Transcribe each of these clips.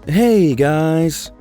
Hey guys!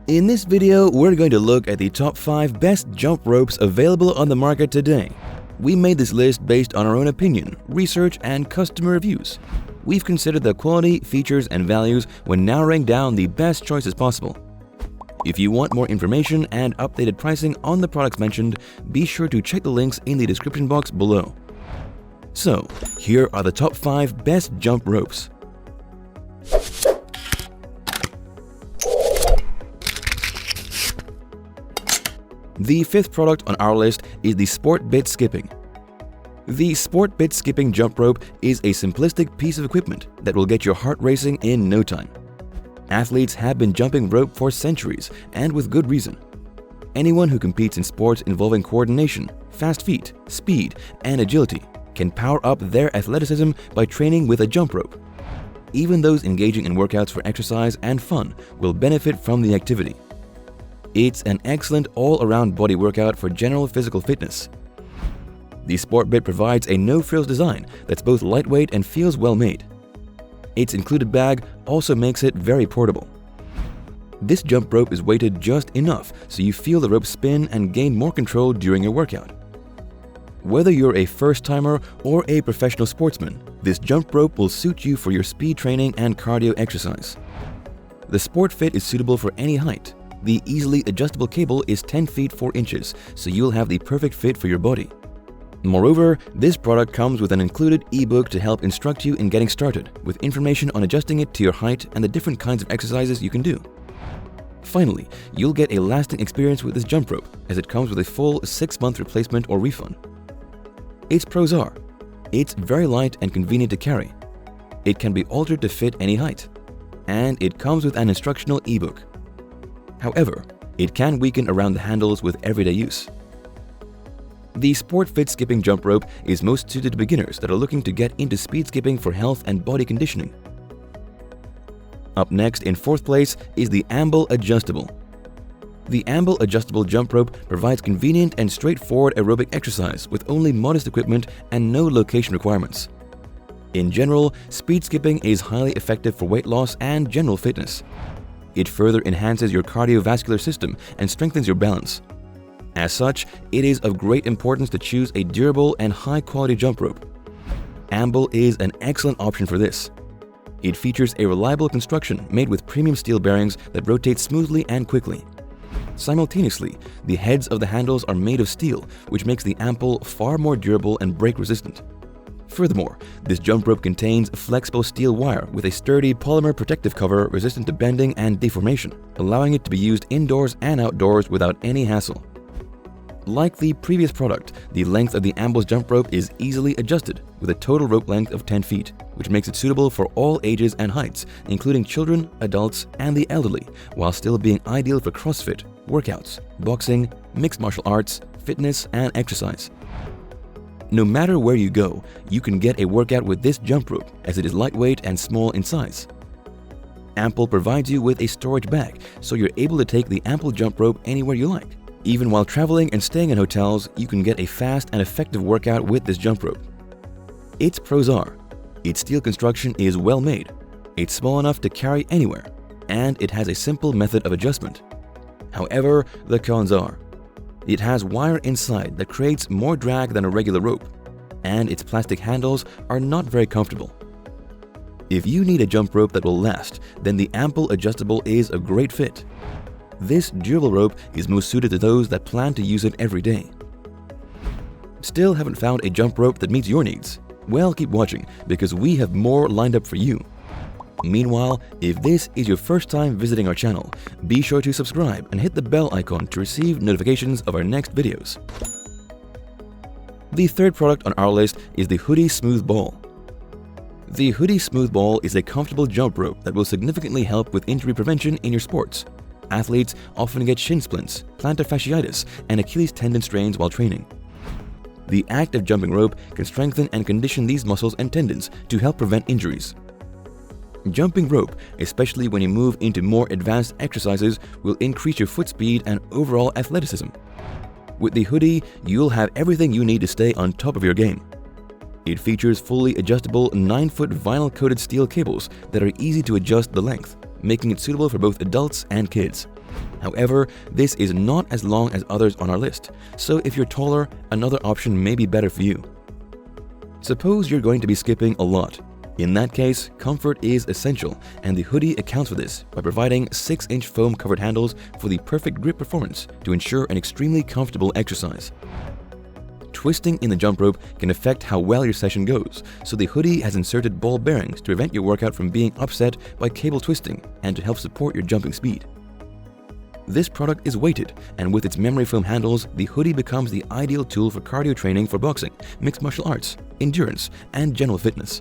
In this video, we're going to look at the top 5 best jump ropes available on the market today. We made this list based on our own opinion, research, and customer reviews. We've considered the quality, features, and values when narrowing down the best choices possible. If you want more information and updated pricing on the products mentioned, be sure to check the links in the description box below. So, here are the top 5 best jump ropes. The 5th product on our list is the SPORTBIT Skipping. The SPORTBIT Skipping jump rope is a simplistic piece of equipment that will get your heart racing in no time. Athletes have been jumping rope for centuries, and with good reason. Anyone who competes in sports involving coordination, fast feet, speed, and agility can power up their athleticism by training with a jump rope. Even those engaging in workouts for exercise and fun will benefit from the activity. It's an excellent all-around body workout for general physical fitness. The SPORTBIT provides a no-frills design that's both lightweight and feels well made. Its included bag also makes it very portable. This jump rope is weighted just enough so you feel the rope spin and gain more control during your workout. Whether you're a first-timer or a professional sportsman, this jump rope will suit you for your speed training and cardio exercise. The SPORTFIT is suitable for any height. The easily adjustable cable is 10 feet 4 inches, so you'll have the perfect fit for your body. Moreover, this product comes with an included ebook to help instruct you in getting started, with information on adjusting it to your height and the different kinds of exercises you can do. Finally, you'll get a lasting experience with this jump rope, as it comes with a full 6-month replacement or refund. Its pros are: it's very light and convenient to carry. It can be altered to fit any height. And it comes with an instructional ebook. However, it can weaken around the handles with everyday use. The SPORTFIT Skipping jump rope is most suited to beginners that are looking to get into speed skipping for health and body conditioning. Up next, in 4th place, is the Amble Adjustable. The Amble Adjustable jump rope provides convenient and straightforward aerobic exercise with only modest equipment and no location requirements. In general, speed skipping is highly effective for weight loss and general fitness. It further enhances your cardiovascular system and strengthens your balance. As such, it is of great importance to choose a durable and high-quality jump rope. Amble is an excellent option for this. It features a reliable construction made with premium steel bearings that rotate smoothly and quickly. Simultaneously, the heads of the handles are made of steel, which makes the Amble far more durable and break-resistant. Furthermore, this jump rope contains flexible steel wire with a sturdy polymer protective cover resistant to bending and deformation, allowing it to be used indoors and outdoors without any hassle. Like the previous product, the length of the Amble's jump rope is easily adjusted with a total rope length of 10 feet, which makes it suitable for all ages and heights, including children, adults, and the elderly, while still being ideal for CrossFit, workouts, boxing, mixed martial arts, fitness, and exercise. No matter where you go, you can get a workout with this jump rope as it is lightweight and small in size. Amble provides you with a storage bag, so you're able to take the Amble jump rope anywhere you like. Even while traveling and staying in hotels, you can get a fast and effective workout with this jump rope. Its pros are: its steel construction is well made, it's small enough to carry anywhere, and it has a simple method of adjustment. However, the cons are: it has wire inside that creates more drag than a regular rope, and its plastic handles are not very comfortable. If you need a jump rope that will last, then the Amble Adjustable is a great fit. This durable rope is most suited to those that plan to use it every day. Still haven't found a jump rope that meets your needs? Well, keep watching, because we have more lined up for you. Meanwhile, if this is your first time visiting our channel, be sure to subscribe and hit the bell icon to receive notifications of our next videos. The 3rd product on our list is the Hudii Smooth Ball. The Hudii Smooth Ball is a comfortable jump rope that will significantly help with injury prevention in your sports. Athletes often get shin splints, plantar fasciitis, and Achilles tendon strains while training. The act of jumping rope can strengthen and condition these muscles and tendons to help prevent injuries. Jumping rope, especially when you move into more advanced exercises, will increase your foot speed and overall athleticism. With the Hudii, you'll have everything you need to stay on top of your game. It features fully adjustable 9-foot vinyl-coated steel cables that are easy to adjust the length, making it suitable for both adults and kids. However, this is not as long as others on our list, so if you're taller, another option may be better for you. Suppose you're going to be skipping a lot. In that case, comfort is essential, and the Hudii accounts for this by providing 6-inch foam-covered handles for the perfect grip performance to ensure an extremely comfortable exercise. Twisting in the jump rope can affect how well your session goes, so the Hudii has inserted ball bearings to prevent your workout from being upset by cable twisting and to help support your jumping speed. This product is weighted, and with its memory foam handles, the Hudii becomes the ideal tool for cardio training for boxing, mixed martial arts, endurance, and general fitness.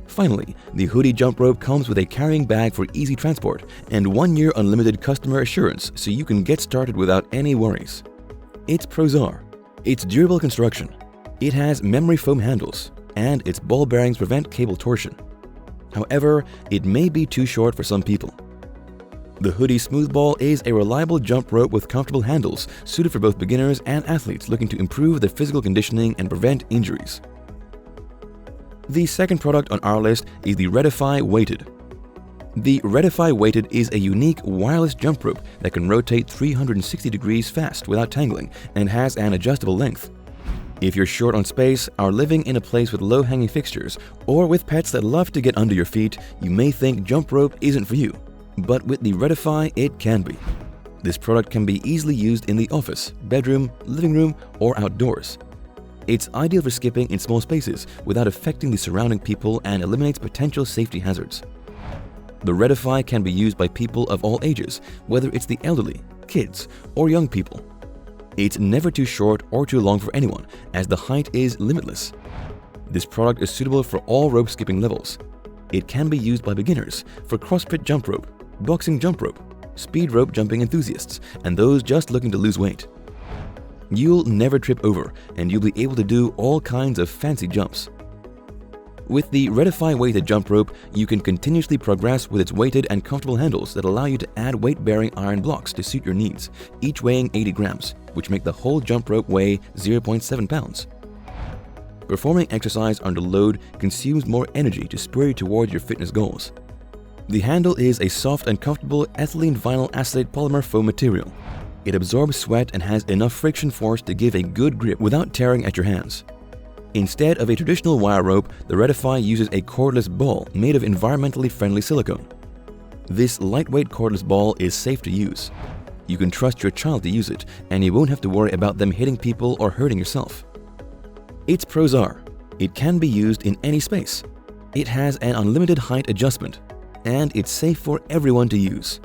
Finally, the Hudii jump rope comes with a carrying bag for easy transport and 1-year unlimited customer assurance, so you can get started without any worries. Its pros are: its durable construction, it has memory foam handles, and its ball bearings prevent cable torsion. However, it may be too short for some people. The Hudii Smooth Ball is a reliable jump rope with comfortable handles, suited for both beginners and athletes looking to improve their physical conditioning and prevent injuries. The second product on our list is the Redify Weighted. The Redify Weighted is a unique wireless jump rope that can rotate 360 degrees fast without tangling and has an adjustable length. If you're short on space, are living in a place with low-hanging fixtures, or with pets that love to get under your feet, you may think jump rope isn't for you. But with the Redify, it can be. This product can be easily used in the office, bedroom, living room, or outdoors. It's ideal for skipping in small spaces without affecting the surrounding people and eliminates potential safety hazards. The Redify can be used by people of all ages, whether it's the elderly, kids, or young people. It's never too short or too long for anyone, as the height is limitless. This product is suitable for all rope skipping levels. It can be used by beginners, for CrossFit jump rope, boxing jump rope, speed rope jumping enthusiasts, and those just looking to lose weight. You'll never trip over, and you'll be able to do all kinds of fancy jumps. With the Redify Weighted jump rope, you can continuously progress with its weighted and comfortable handles that allow you to add weight-bearing iron blocks to suit your needs, each weighing 80 grams, which make the whole jump rope weigh 0.7 pounds. Performing exercise under load consumes more energy to spur you towards your fitness goals. The handle is a soft and comfortable ethylene vinyl acetate polymer foam material. It absorbs sweat and has enough friction force to give a good grip without tearing at your hands. Instead of a traditional wire rope, the Redify uses a cordless ball made of environmentally friendly silicone. This lightweight cordless ball is safe to use. You can trust your child to use it, and you won't have to worry about them hitting people or hurting yourself. Its pros are: it can be used in any space, it has an unlimited height adjustment, and it's safe for everyone to use.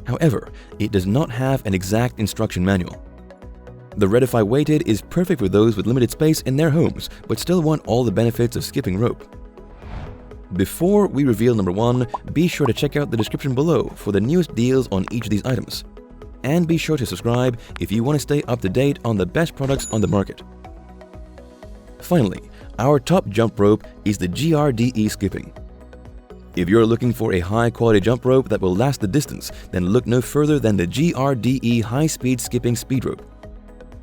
However, it does not have an exact instruction manual. The Redify Weighted is perfect for those with limited space in their homes but still want all the benefits of skipping rope. Before we reveal number 1, be sure to check out the description below for the newest deals on each of these items. And be sure to subscribe if you want to stay up to date on the best products on the market. Finally, our top jump rope is the GRDE Skipping. If you're looking for a high-quality jump rope that will last the distance, then look no further than the GRDE High-Speed Skipping Speed Rope.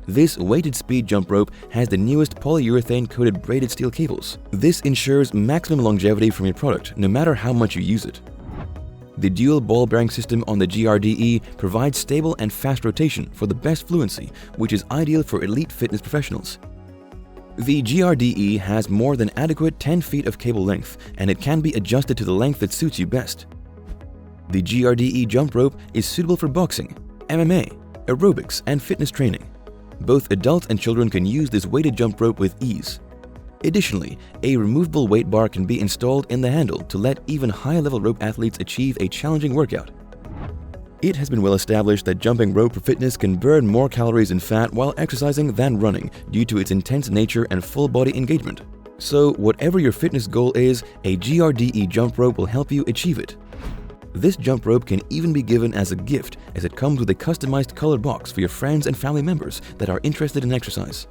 This weighted speed jump rope has the newest polyurethane-coated braided steel cables. This ensures maximum longevity from your product, no matter how much you use it. The dual ball bearing system on the GRDE provides stable and fast rotation for the best fluency, which is ideal for elite fitness professionals. The GRDE has more than adequate 10 feet of cable length, and it can be adjusted to the length that suits you best. The GRDE jump rope is suitable for boxing, MMA, aerobics, and fitness training. Both adults and children can use this weighted jump rope with ease. Additionally, a removable weight bar can be installed in the handle to let even high-level rope athletes achieve a challenging workout. It has been well established that jumping rope for fitness can burn more calories and fat while exercising than running due to its intense nature and full body engagement. So whatever your fitness goal is, a GRDE jump rope will help you achieve it. This jump rope can even be given as a gift, as it comes with a customized colored box for your friends and family members that are interested in exercise.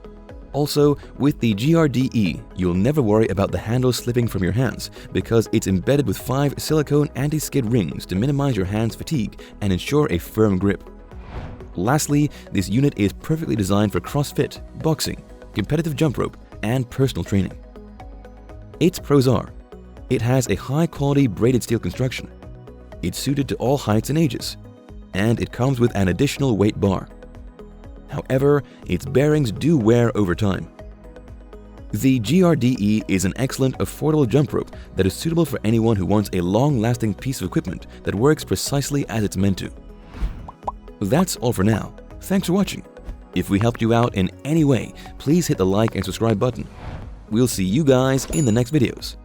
Also, with the GRDE, you'll never worry about the handle slipping from your hands because it's embedded with 5 silicone anti-skid rings to minimize your hands' fatigue and ensure a firm grip. Lastly, this unit is perfectly designed for CrossFit, boxing, competitive jump rope, and personal training. Its pros are: it has a high-quality braided steel construction. It's suited to all heights and ages, and it comes with an additional weight bar. However, its bearings do wear over time. The GRDE is an excellent, affordable jump rope that is suitable for anyone who wants a long-lasting piece of equipment that works precisely as it's meant to. That's all for now. Thanks for watching. If we helped you out in any way, please hit the like and subscribe button. We'll see you guys in the next videos.